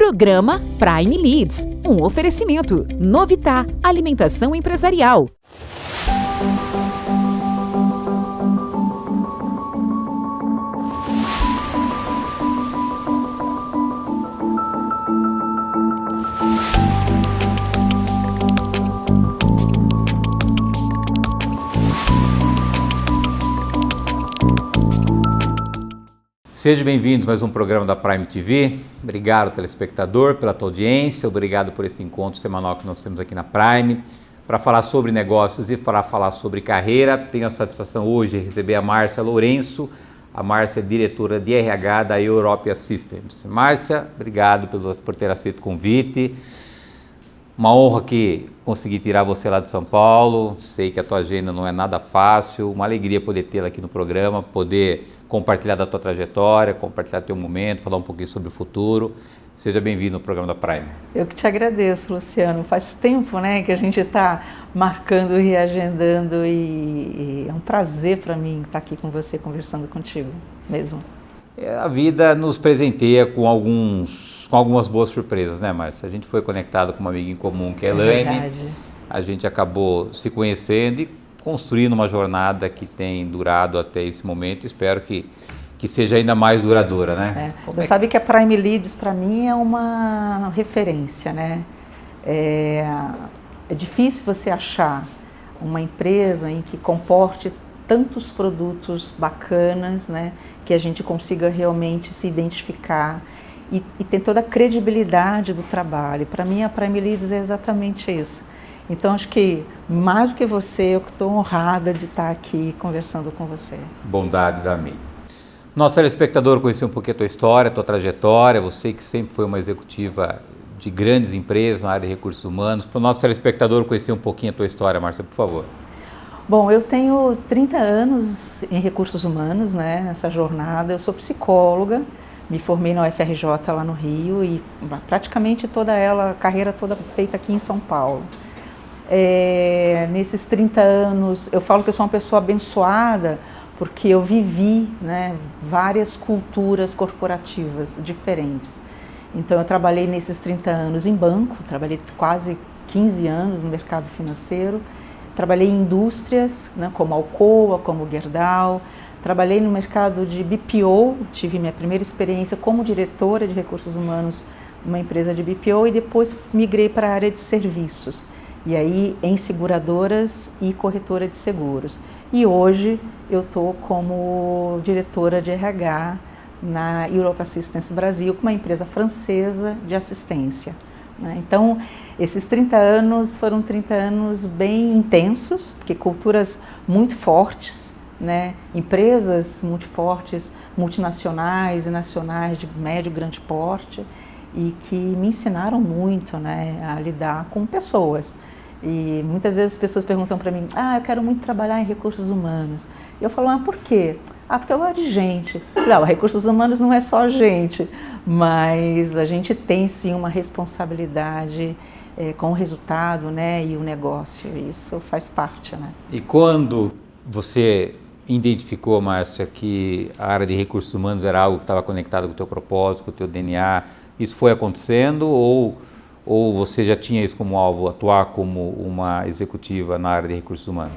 Programa Prime Leads, um oferecimento. Novitá, alimentação empresarial. Seja bem-vindo a mais um programa da Prime TV. Obrigado, telespectador, pela tua audiência. Obrigado por esse encontro semanal que nós temos aqui na Prime para falar sobre negócios e para falar sobre carreira. Tenho a satisfação hoje de receber a Márcia Lourenço. A Márcia é diretora de RH da European Systems. Márcia, obrigado por ter aceito o convite. Uma honra que consegui tirar você lá de São Paulo. Sei que a tua agenda não é nada fácil. Uma alegria poder tê-la aqui no programa, poder compartilhar da tua trajetória, compartilhar teu momento, falar um pouquinho sobre o futuro. Seja bem-vindo no programa da Prime. Eu que te agradeço, Luciano. Faz tempo, né, que a gente está marcando e reagendando e é um prazer para mim estar aqui com você, conversando contigo mesmo. A vida nos presenteia com algumas boas surpresas, né, Márcia? A gente foi conectado com uma amiga em comum, que é a Elaine. A gente acabou se conhecendo e construindo uma jornada que tem durado até esse momento. Espero que seja ainda mais duradoura, né? Você sabe que a Prime Leads, para mim, é uma referência, né? É difícil você achar uma empresa em que comporte tantos produtos bacanas, né? Que a gente consiga realmente se identificar e tem toda a credibilidade do trabalho. Para mim, a Prime Leads é exatamente isso. Então, acho que, mais do que você, eu estou honrada de estar aqui conversando com você. Bondade da amiga. Nosso telespectador conheceu um pouquinho a tua história, a tua trajetória. Você que sempre foi uma executiva de grandes empresas na área de recursos humanos. Para o nosso telespectador conhecer um pouquinho a tua história, Márcia, por favor. Bom, eu tenho 30 anos em recursos humanos, né, nessa jornada. Eu sou psicóloga. Me formei na UFRJ lá no Rio e praticamente a carreira toda feita aqui em São Paulo. Nesses 30 anos, eu falo que eu sou uma pessoa abençoada porque eu vivi, né, várias culturas corporativas diferentes. Então eu trabalhei nesses 30 anos em banco, trabalhei quase 15 anos no mercado financeiro, trabalhei em indústrias, né, como Alcoa, como Gerdau. Trabalhei no mercado de BPO, tive minha primeira experiência como diretora de recursos humanos numa empresa de BPO e depois migrei para a área de serviços. E aí em seguradoras e corretora de seguros. E hoje eu estou como diretora de RH na European Systems Brasil, uma empresa francesa de assistência. Então, esses 30 anos foram 30 anos bem intensos, porque culturas muito fortes, né? Empresas muito fortes, multinacionais e nacionais de médio e grande porte e que me ensinaram muito, né, a lidar com pessoas. E muitas vezes as pessoas perguntam para mim, eu quero muito trabalhar em recursos humanos. E eu falo, por quê? Porque eu gosto de gente. Não, recursos humanos não é só gente, mas a gente tem sim uma responsabilidade com o resultado, né, e o negócio. Isso faz parte, né? E quando você identificou, Márcia, que a área de recursos humanos era algo que estava conectado com o teu propósito, com o teu DNA, isso foi acontecendo ou você já tinha isso como alvo, atuar como uma executiva na área de recursos humanos?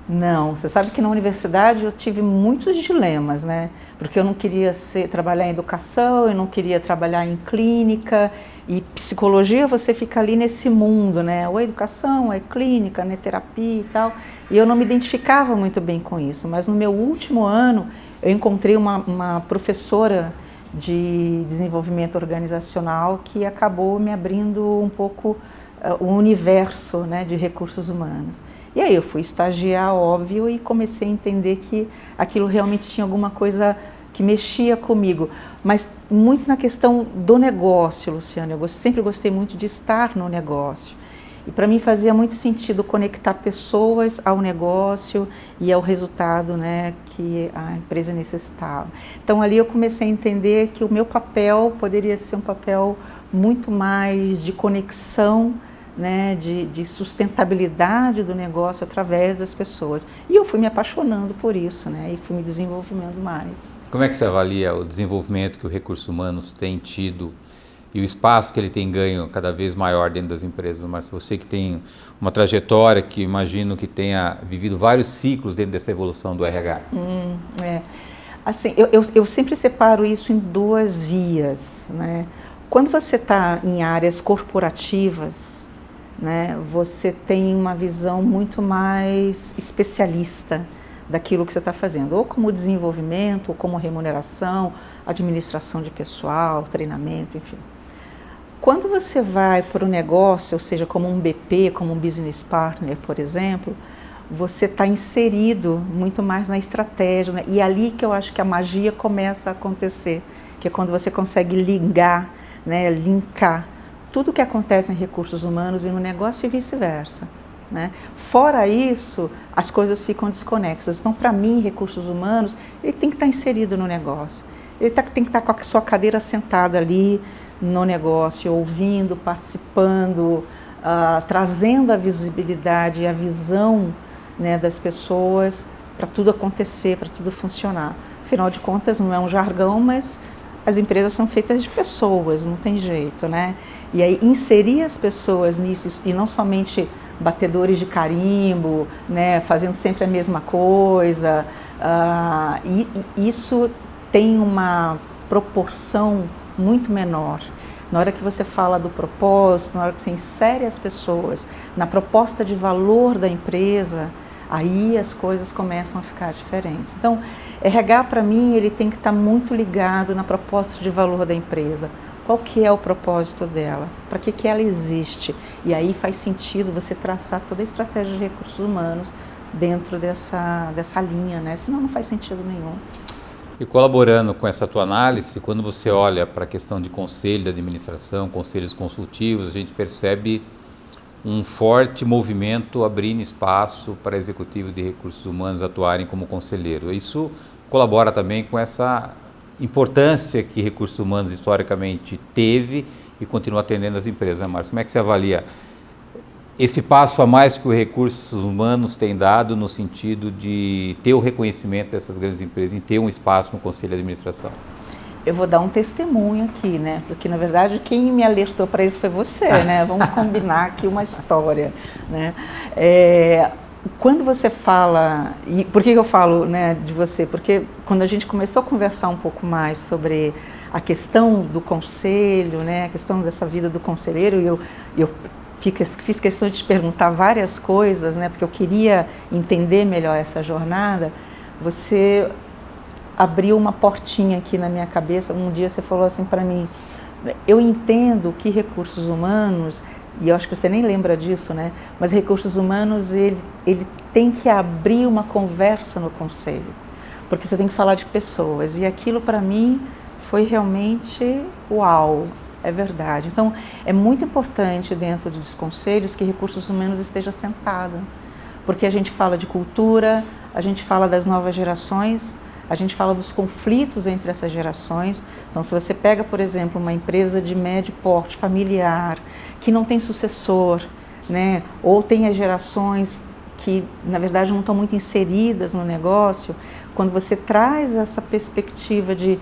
Não, você sabe que na universidade eu tive muitos dilemas, né? Porque eu não queria trabalhar em educação, eu não queria trabalhar em clínica e psicologia você fica ali nesse mundo, né? Ou é educação, ou é clínica, né? Terapia e tal. E eu não me identificava muito bem com isso, mas no meu último ano eu encontrei uma professora de desenvolvimento organizacional que acabou me abrindo um pouco o universo, né, de recursos humanos. E aí eu fui estagiar, óbvio, e comecei a entender que aquilo realmente tinha alguma coisa que mexia comigo, mas muito na questão do negócio, Luciano. Eu sempre gostei muito de estar no negócio. E para mim fazia muito sentido conectar pessoas ao negócio e ao resultado, né, que a empresa necessitava. Então ali eu comecei a entender que o meu papel poderia ser um papel muito mais de conexão, né, de sustentabilidade do negócio através das pessoas. E eu fui me apaixonando por isso, né, e fui me desenvolvendo mais. Como é que você avalia o desenvolvimento que o recursos humanos tem tido e o espaço que ele tem ganho cada vez maior dentro das empresas, Márcia? Você que tem uma trajetória que imagino que tenha vivido vários ciclos dentro dessa evolução do RH. Assim, eu sempre separo isso em duas vias, né? Quando você está em áreas corporativas, né, você tem uma visão muito mais especialista daquilo que você está fazendo, ou como desenvolvimento, ou como remuneração, administração de pessoal, treinamento, enfim. Quando você vai para o negócio, ou seja, como um BP, como um business partner, por exemplo, você está inserido muito mais na estratégia, né? E é ali que eu acho que a magia começa a acontecer, que é quando você consegue ligar, né, linkar tudo o que acontece em recursos humanos e no negócio e vice-versa, né? Fora isso, as coisas ficam desconexas. Então, para mim, recursos humanos, ele tem que estar inserido no negócio. Ele tem que estar com a sua cadeira sentada ali no negócio, ouvindo, participando, trazendo a visibilidade e a visão, né, das pessoas para tudo acontecer, para tudo funcionar. Afinal de contas, não é um jargão, mas as empresas são feitas de pessoas, não tem jeito, né? E aí inserir as pessoas nisso, e não somente batedores de carimbo, né, fazendo sempre a mesma coisa, e isso tem uma proporção muito menor. Na hora que você fala do propósito, na hora que você insere as pessoas na proposta de valor da empresa, aí as coisas começam a ficar diferentes. Então, RH, para mim, ele tem que estar muito ligado na proposta de valor da empresa. Qual que é o propósito dela? Para que ela existe? E aí faz sentido você traçar toda a estratégia de recursos humanos dentro dessa linha, né? Senão não faz sentido nenhum. E colaborando com essa tua análise, quando você olha para a questão de conselho de administração, conselhos consultivos, a gente percebe um forte movimento abrindo espaço para executivos de recursos humanos atuarem como conselheiro. Isso colabora também com essa importância que recursos humanos historicamente teve e continua atendendo as empresas, né, Márcio? Como é que você avalia esse passo a mais que os recursos humanos têm dado no sentido de ter o reconhecimento dessas grandes empresas, em ter um espaço no Conselho de Administração? Eu vou dar um testemunho aqui, né? Porque, na verdade, quem me alertou para isso foi você, né? Vamos combinar aqui uma história, né? Quando você fala... E por que eu falo, né, de você? Porque quando a gente começou a conversar um pouco mais sobre a questão do conselho, né? A questão dessa vida do conselheiro, eu fiz questão de te perguntar várias coisas, né? Porque eu queria entender melhor essa jornada. Você abriu uma portinha aqui na minha cabeça. Um dia você falou assim para mim: eu entendo que recursos humanos, e eu acho que você nem lembra disso, né? Mas recursos humanos, ele tem que abrir uma conversa no conselho, porque você tem que falar de pessoas. E aquilo para mim foi realmente uau, é verdade. Então é muito importante dentro dos conselhos que recursos humanos esteja sentado, porque a gente fala de cultura, a gente fala das novas gerações, a gente fala dos conflitos entre essas gerações. Então, se você pega, por exemplo, uma empresa de médio porte familiar, que não tem sucessor, né? Ou tem as gerações que, na verdade, não estão muito inseridas no negócio, quando você traz essa perspectiva de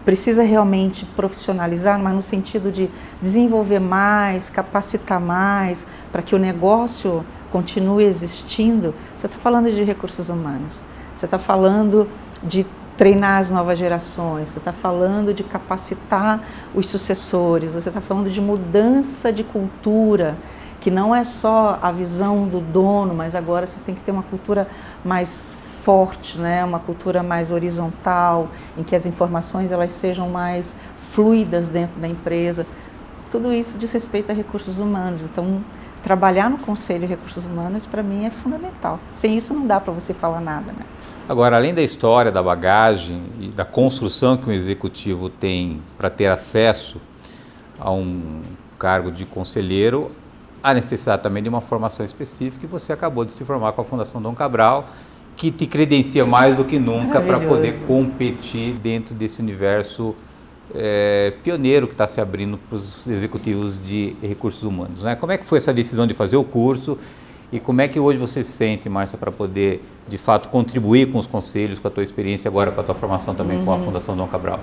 precisa realmente profissionalizar, mas no sentido de desenvolver mais, capacitar mais, para que o negócio continue existindo, você está falando de recursos humanos. Você está falando de treinar as novas gerações, você está falando de capacitar os sucessores, você está falando de mudança de cultura, que não é só a visão do dono, mas agora você tem que ter uma cultura mais forte, né? Uma cultura mais horizontal, em que as informações elas sejam mais fluidas dentro da empresa. Tudo isso diz respeito a recursos humanos. Então, trabalhar no Conselho de Recursos Humanos, para mim, é fundamental. Sem isso, não dá para você falar nada, né? Agora, além da história, da bagagem e da construção que um executivo tem para ter acesso a um cargo de conselheiro, há necessidade também de uma formação específica, e você acabou de se formar com a Fundação Dom Cabral, que te credencia mais do que nunca para poder competir dentro desse universo pioneiro que está se abrindo para os executivos de recursos humanos, né? Como é que foi essa decisão de fazer o curso e como é que hoje você se sente, Márcia, para poder, de fato, contribuir com os conselhos, com a tua experiência agora, com a tua formação também com a Fundação Dom Cabral?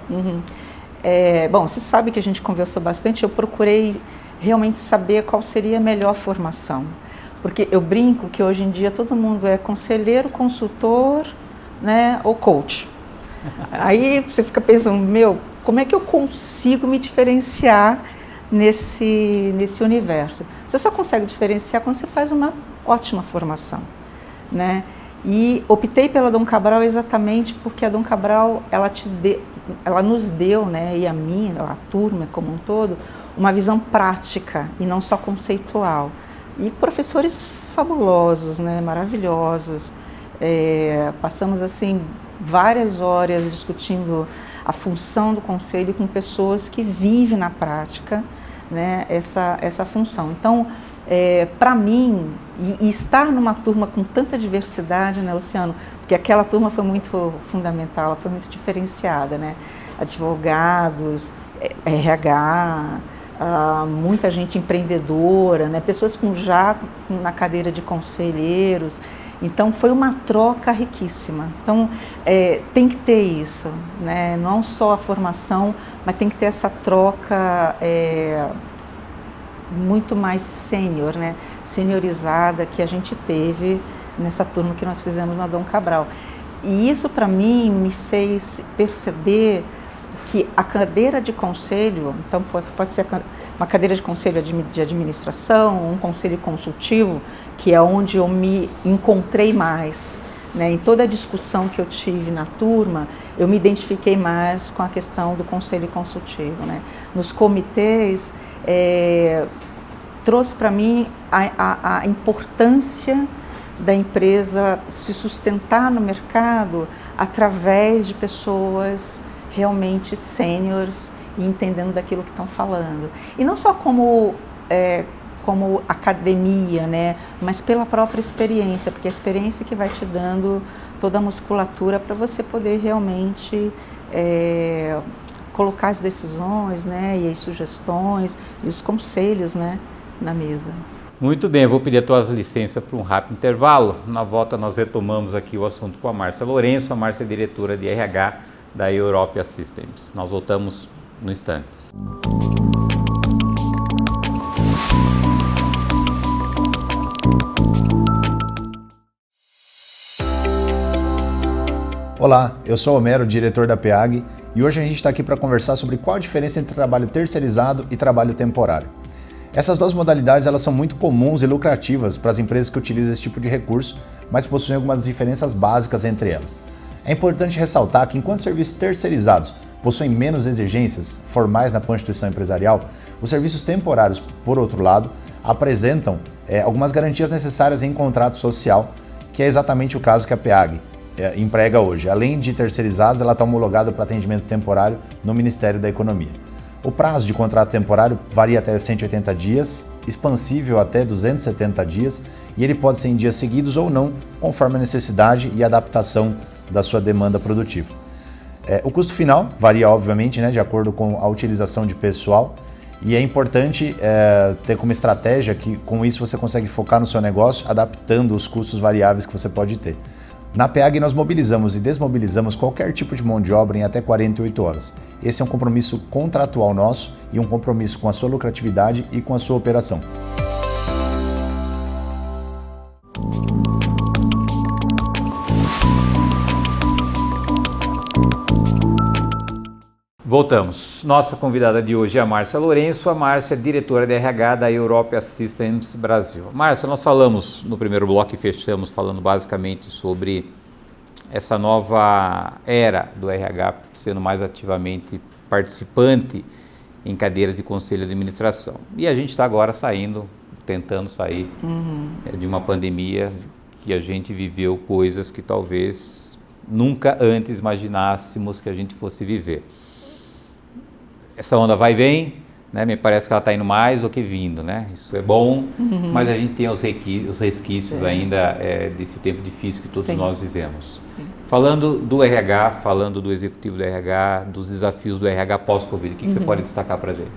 Bom, você sabe que a gente conversou bastante, eu procurei realmente saber qual seria a melhor formação. Porque eu brinco que hoje em dia todo mundo é conselheiro, consultor, né, ou coach. Aí você fica pensando, como é que eu consigo me diferenciar nesse universo? Você só consegue diferenciar quando você faz uma ótima formação, né? E optei pela Dom Cabral exatamente porque a Dom Cabral, ela nos deu, né, e a turma como um todo, uma visão prática e não só conceitual. E professores fabulosos, né, maravilhosos. Passamos assim várias horas discutindo a função do conselho com pessoas que vivem na prática, né, essa função. Então, para mim, e estar numa turma com tanta diversidade, né, Luciano, porque aquela turma foi muito fundamental, ela foi muito diferenciada, né, advogados, RH, muita gente empreendedora, né, pessoas já na cadeira de conselheiros. Então foi uma troca riquíssima. Então tem que ter isso, né? Não só a formação, mas tem que ter essa troca muito mais sênior, né? Seniorizada que a gente teve nessa turma que nós fizemos na Dom Cabral. E isso para mim me fez perceber que a cadeira de conselho, então pode ser uma cadeira de conselho de administração, um conselho consultivo, que é onde eu me encontrei mais, né? Em toda a discussão que eu tive na turma, eu me identifiquei mais com a questão do conselho consultivo, né? Nos comitês, trouxe para mim a importância da empresa se sustentar no mercado através de pessoas realmente sêniores e entendendo daquilo que estão falando. E não só como academia, né, mas pela própria experiência, porque a experiência que vai te dando toda a musculatura para você poder realmente colocar as decisões, né, e as sugestões e os conselhos, né, na mesa. Muito bem, eu vou pedir a tua licença para um rápido intervalo. Na volta nós retomamos aqui o assunto com a Márcia Lourenço. A Márcia é diretora de RH da Europe Systems. Nós voltamos no instante. Olá, eu sou Homero, diretor da PEAG, e hoje a gente está aqui para conversar sobre qual a diferença entre trabalho terceirizado e trabalho temporário. Essas duas modalidades elas são muito comuns e lucrativas para as empresas que utilizam esse tipo de recurso, mas possuem algumas diferenças básicas entre elas. É importante ressaltar que enquanto serviços terceirizados possuem menos exigências formais na Constituição empresarial, os serviços temporários, por outro lado, apresentam algumas garantias necessárias em contrato social, que é exatamente o caso que a PEAG emprega hoje. Além de terceirizados, ela está homologada para atendimento temporário no Ministério da Economia. O prazo de contrato temporário varia até 180 dias, expansível até 270 dias, e ele pode ser em dias seguidos ou não, conforme a necessidade e adaptação da sua demanda produtiva. O custo final varia, obviamente, né, de acordo com a utilização de pessoal, e é importante ter como estratégia que com isso você consegue focar no seu negócio, adaptando os custos variáveis que você pode ter. Na PEAG nós mobilizamos e desmobilizamos qualquer tipo de mão de obra em até 48 horas. Esse é um compromisso contratual nosso e um compromisso com a sua lucratividade e com a sua operação. Voltamos. Nossa convidada de hoje é a Márcia Lourenço. A Márcia é diretora de RH da Europe Systems Brasil. Márcia, nós falamos no primeiro bloco e fechamos falando basicamente sobre essa nova era do RH sendo mais ativamente participante em cadeiras de conselho de administração. E a gente está agora tentando sair de uma pandemia que a gente viveu coisas que talvez nunca antes imaginássemos que a gente fosse viver. Essa onda vai e vem, né? Me parece que ela está indo mais do que vindo, né? Isso é bom, mas a gente tem os resquícios ainda desse tempo difícil que todos nós vivemos. Sim. Falando do RH, falando do executivo do RH, dos desafios do RH pós-Covid, o que você pode destacar para a gente?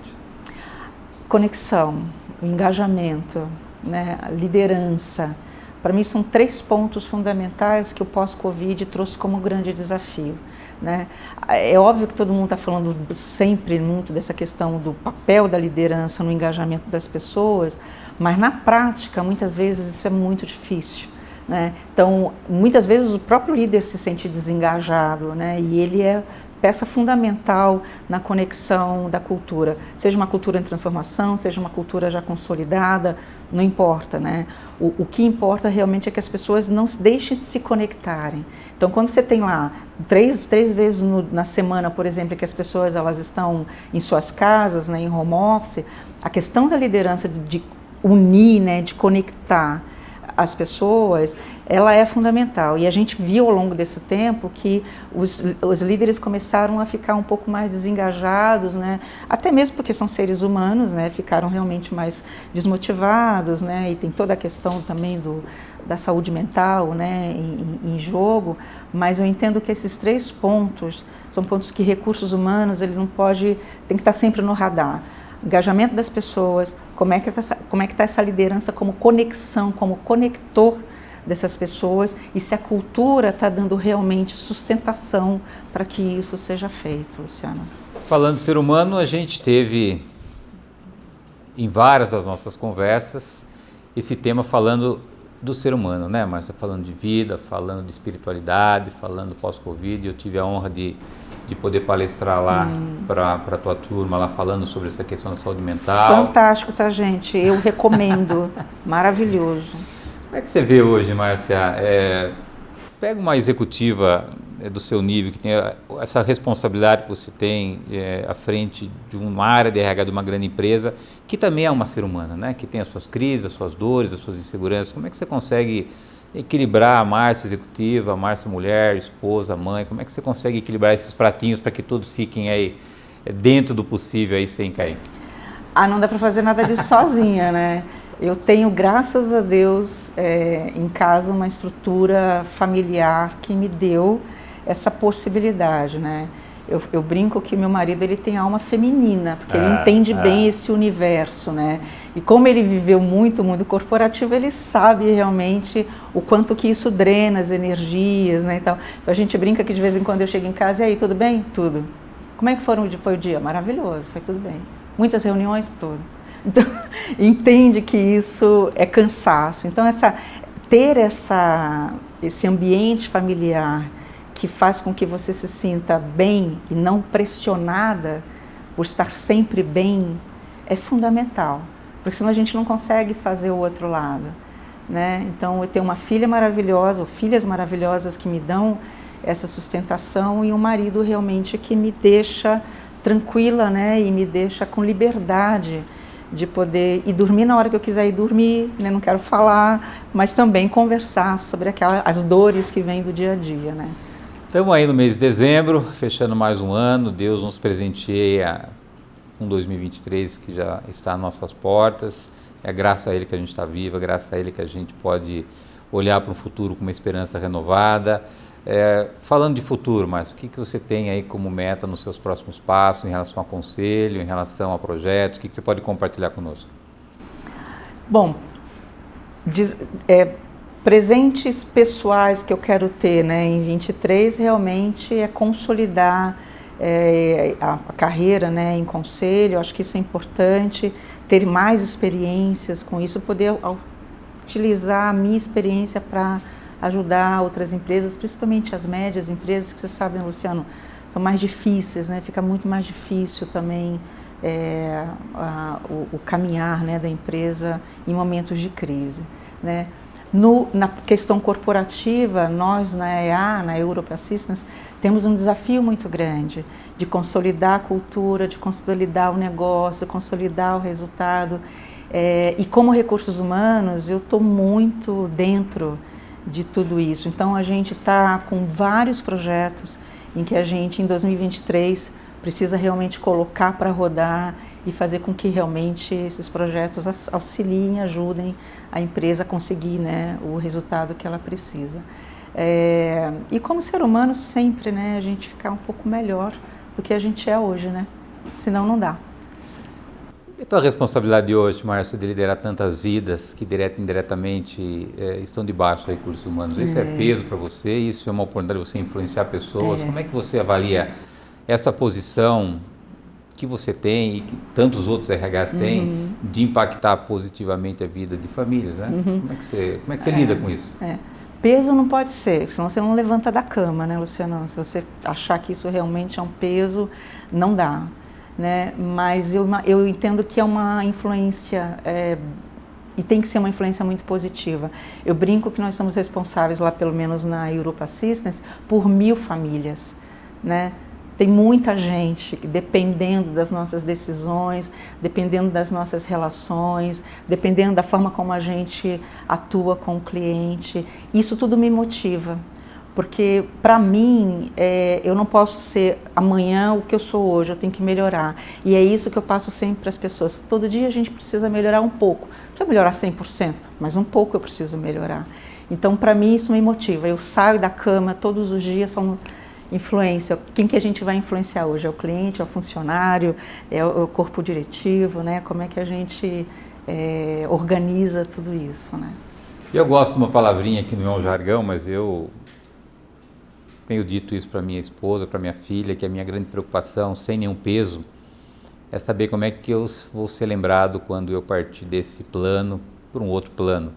Conexão, engajamento, né? Liderança. Para mim são 3 pontos fundamentais que o pós-Covid trouxe como grande desafio. né? É óbvio que todo mundo está falando sempre muito dessa questão do papel da liderança no engajamento das pessoas, mas na prática, muitas vezes, isso é muito difícil, né? Então, muitas vezes o próprio líder se sente desengajado, né? E ele é peça fundamental na conexão da cultura, seja uma cultura em transformação, seja uma cultura já consolidada, não importa, né? O que importa realmente é que as pessoas não deixem de se conectarem. Então, quando você tem lá três vezes na semana, por exemplo, que as pessoas elas estão em suas casas, né, em home office, a questão da liderança de unir, né, de conectar as pessoas, ela é fundamental. E a gente viu ao longo desse tempo que os líderes começaram a ficar um pouco mais desengajados, né? Até mesmo porque são seres humanos, né? Ficaram realmente mais desmotivados, né? E tem toda a questão também da saúde mental, né? em jogo. Mas eu entendo que esses 3 pontos são pontos que recursos humanos ele não pode, tem que estar sempre no radar. Engajamento das pessoas, como é que está essa liderança como conexão, como conector dessas pessoas e se a cultura está dando realmente sustentação para que isso seja feito, Luciano. Falando de ser humano, a gente teve em várias das nossas conversas esse tema falando do ser humano, né, Márcia? Falando de vida, falando de espiritualidade, falando pós-Covid. Eu tive a honra de poder palestrar lá para a tua turma, lá falando sobre essa questão da saúde mental. Fantástico, tá, gente? Eu recomendo. Maravilhoso. Como é que você vê hoje, Márcia? Pega uma executiva do seu nível, que tem essa responsabilidade que você tem à frente de uma área de RH de uma grande empresa, que também é uma ser humana, né? Que tem as suas crises, as suas dores, as suas inseguranças. Como é que você consegue equilibrar a Márcia executiva, a Márcia mulher, esposa, mãe? Como é que você consegue equilibrar esses pratinhos para que todos fiquem aí dentro do possível aí sem cair? Não dá para fazer nada disso sozinha, né? Eu tenho, graças a Deus, em casa uma estrutura familiar que me deu essa possibilidade, né? Eu brinco que meu marido ele tem alma feminina, porque ele entende bem esse universo, né? E como ele viveu muito mundo corporativo, ele sabe realmente o quanto que isso drena as energias, né? Então a gente brinca que de vez em quando eu chego em casa, e aí, tudo bem? Tudo. Como é que foi o dia? Maravilhoso, foi tudo bem. Muitas reuniões, tudo. Então, entende que isso é cansaço. Então, ter esse ambiente familiar que faz com que você se sinta bem e não pressionada por estar sempre bem, é fundamental. Porque senão a gente não consegue fazer o outro lado, né? Então, eu tenho uma filha maravilhosa, ou filhas maravilhosas que me dão essa sustentação e um marido realmente que me deixa tranquila, né? E me deixa com liberdade de poder ir dormir na hora que eu quiser ir dormir, né? Não quero falar, mas também conversar sobre as dores que vêm do dia a dia, né? Estamos aí no mês de dezembro, fechando mais um ano. Deus nos presenteia com 2023 que já está às nossas portas. É graças a Ele que a gente está viva, graças a Ele que a gente pode olhar para o futuro com uma esperança renovada. Falando de futuro, mas o que você tem aí como meta nos seus próximos passos em relação a conselho, em relação a projetos? O que você pode compartilhar conosco? Bom, presentes pessoais que eu quero ter, né, em 23 realmente é consolidar a carreira, né, em conselho. Eu acho que isso é importante, ter mais experiências com isso, poder utilizar a minha experiência para ajudar outras empresas, principalmente as médias empresas, que vocês sabem, Luciano, são mais difíceis, né? Fica muito mais difícil também o caminhar, né, da empresa em momentos de crise, né? Na questão corporativa, nós na EA, na Europe Assistance, temos um desafio muito grande de consolidar a cultura, de consolidar o negócio, consolidar o resultado. E como recursos humanos, eu estou muito dentro de tudo isso. Então, a gente está com vários projetos em que a gente, em 2023, precisa realmente colocar para rodar e fazer com que realmente esses projetos auxiliem, ajudem a empresa a conseguir, né, o resultado que ela precisa. E como ser humano, sempre, né, a gente ficar um pouco melhor do que a gente é hoje, né? Senão não dá. E a tua responsabilidade hoje, Márcia, de liderar tantas vidas que direta e indiretamente estão debaixo dos recursos humanos? Isso é peso para você? Isso é uma oportunidade de você influenciar pessoas? Como é que você avalia essa posição que você tem e que tantos outros RHs têm de impactar positivamente a vida de famílias, né? Como é que você lida com isso? Peso não pode ser, senão você não levanta da cama, né, Luciano? Se você achar que isso realmente é um peso, não dá. Né? Mas eu entendo que é uma influência e tem que ser uma influência muito positiva. Eu brinco que nós somos responsáveis lá, pelo menos na Europe Assistance, por 1000 famílias, né? Tem muita gente que, dependendo das nossas decisões, dependendo das nossas relações, dependendo da forma como a gente atua com o cliente, isso tudo me motiva. Porque, para mim, eu não posso ser amanhã o que eu sou hoje, eu tenho que melhorar. E é isso que eu passo sempre para as pessoas. Todo dia a gente precisa melhorar um pouco. Não precisa melhorar 100%, mas um pouco eu preciso melhorar. Então, para mim, isso me motiva. Eu saio da cama todos os dias falando, influência, quem que a gente vai influenciar hoje? É o cliente, é o funcionário, é o corpo diretivo, né? Como é que a gente organiza tudo isso, né? Eu gosto de uma palavrinha que não é um jargão, mas eu tenho dito isso para minha esposa, para minha filha, que a minha grande preocupação, sem nenhum peso, é saber como é que eu vou ser lembrado quando eu partir desse plano para um outro plano.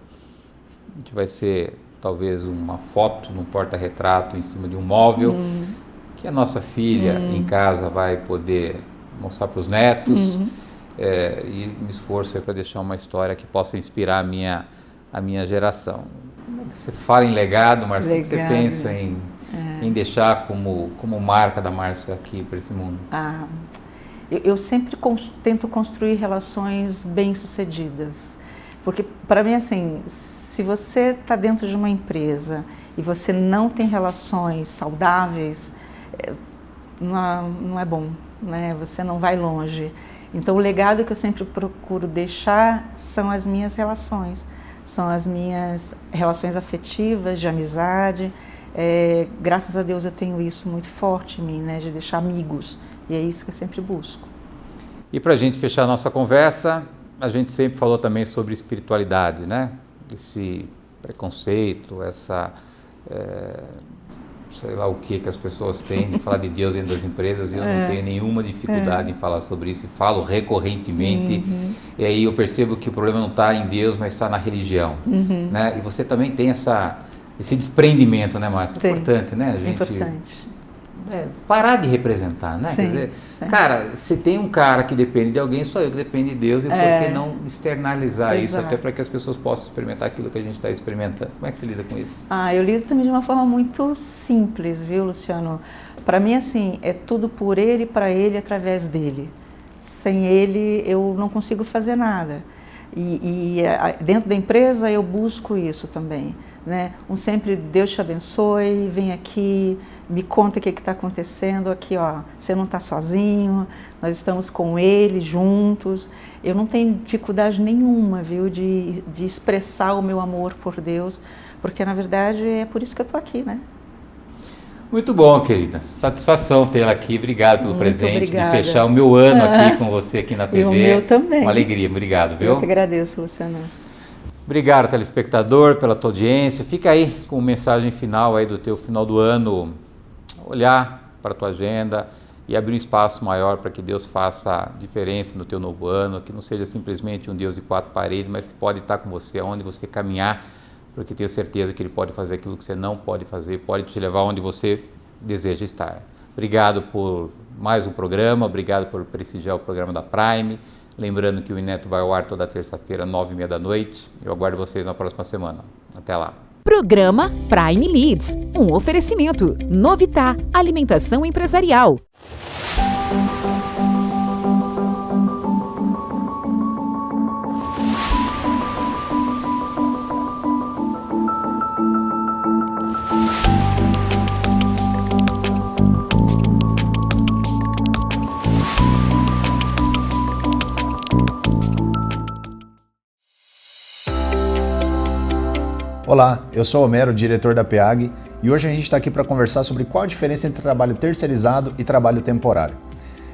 A gente vai ser talvez uma foto num porta-retrato em cima de um móvel, que a nossa filha em casa vai poder mostrar para os netos, e me esforço para deixar uma história que possa inspirar a minha geração. Você fala em legado, Márcia, o que você pensa em deixar como marca da Márcia aqui para esse mundo? Eu sempre tento construir relações bem-sucedidas, porque para mim, assim, se você está dentro de uma empresa e você não tem relações saudáveis, não é bom, né? Você não vai longe. Então, o legado que eu sempre procuro deixar são as minhas relações, são as minhas relações afetivas, de amizade. Graças a Deus eu tenho isso muito forte em mim, né? De deixar amigos, e é isso que eu sempre busco. E para a gente fechar a nossa conversa, a gente sempre falou também sobre espiritualidade, né? Esse preconceito, essa, sei lá o que as pessoas têm de falar de Deus dentro das empresas, e eu não tenho nenhuma dificuldade em falar sobre isso, e falo recorrentemente, e aí eu percebo que o problema não está em Deus, mas está na religião, né? E você também tem esse desprendimento, né, Márcia? É importante, né? A gente, importante. Parar de representar, né? Sim, quer dizer, cara, se tem um cara que depende de alguém, sou eu que depende de Deus, e por que não externalizar isso, até para que as pessoas possam experimentar aquilo que a gente está experimentando? Como é que você lida com isso? Eu lido também de uma forma muito simples, viu, Luciano? Para mim, assim, é tudo por ele, para ele, através dele. Sem ele, eu não consigo fazer nada. E dentro da empresa, eu busco isso também, né? Sempre Deus te abençoe, vem aqui, me conta o que está acontecendo aqui, ó, você não está sozinho, nós estamos com ele, juntos. Eu não tenho dificuldade nenhuma, viu, de expressar o meu amor por Deus, porque na verdade é por isso que eu estou aqui, né? Muito bom, querida. Satisfação tê-la aqui. Obrigado pelo presente, obrigada. De fechar o meu ano aqui com você aqui na TV. E o meu também. Uma alegria, obrigado, viu? Eu que agradeço, Luciano. Obrigado, telespectador, pela tua audiência. Fica aí com mensagem final aí do teu final do ano. Olhar para a tua agenda e abrir um espaço maior para que Deus faça diferença no teu novo ano, que não seja simplesmente um Deus de 4 paredes, mas que pode estar com você aonde você caminhar, porque tenho certeza que Ele pode fazer aquilo que você não pode fazer, pode te levar onde você deseja estar. Obrigado por mais um programa, obrigado por prestigiar o programa da Prime. Lembrando que o Ineto vai ao ar toda terça-feira, 9h30 da noite. Eu aguardo vocês na próxima semana. Até lá. Programa Prime Leads, um oferecimento. Novitá, alimentação empresarial. Olá, eu sou Homero, diretor da PEAG, e hoje a gente está aqui para conversar sobre qual a diferença entre trabalho terceirizado e trabalho temporário.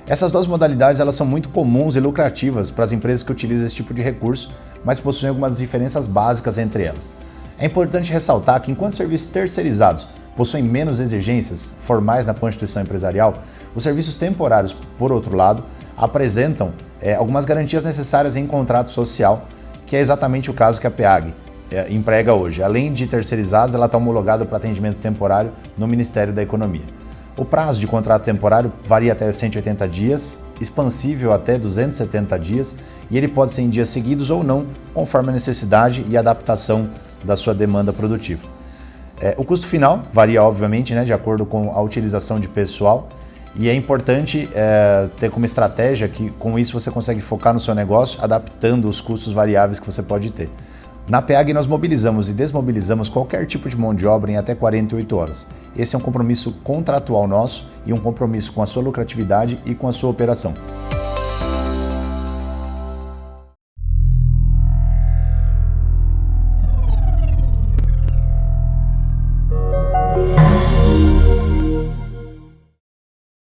Essas duas modalidades elas são muito comuns e lucrativas para as empresas que utilizam esse tipo de recurso, mas possuem algumas diferenças básicas entre elas. É importante ressaltar que enquanto serviços terceirizados possuem menos exigências formais na Constituição empresarial, os serviços temporários, por outro lado, apresentam algumas garantias necessárias em contrato social, que é exatamente o caso que a PEAG emprega hoje. Além de terceirizados, ela está homologada para atendimento temporário no Ministério da Economia. O prazo de contrato temporário varia até 180 dias, expansível até 270 dias, e ele pode ser em dias seguidos ou não, conforme a necessidade e adaptação da sua demanda produtiva. O custo final varia, obviamente, de acordo com a utilização de pessoal, e é importante ter como estratégia que, com isso, você consegue focar no seu negócio, adaptando os custos variáveis que você pode ter. Na PEAG, nós mobilizamos e desmobilizamos qualquer tipo de mão de obra em até 48 horas. Esse é um compromisso contratual nosso e um compromisso com a sua lucratividade e com a sua operação.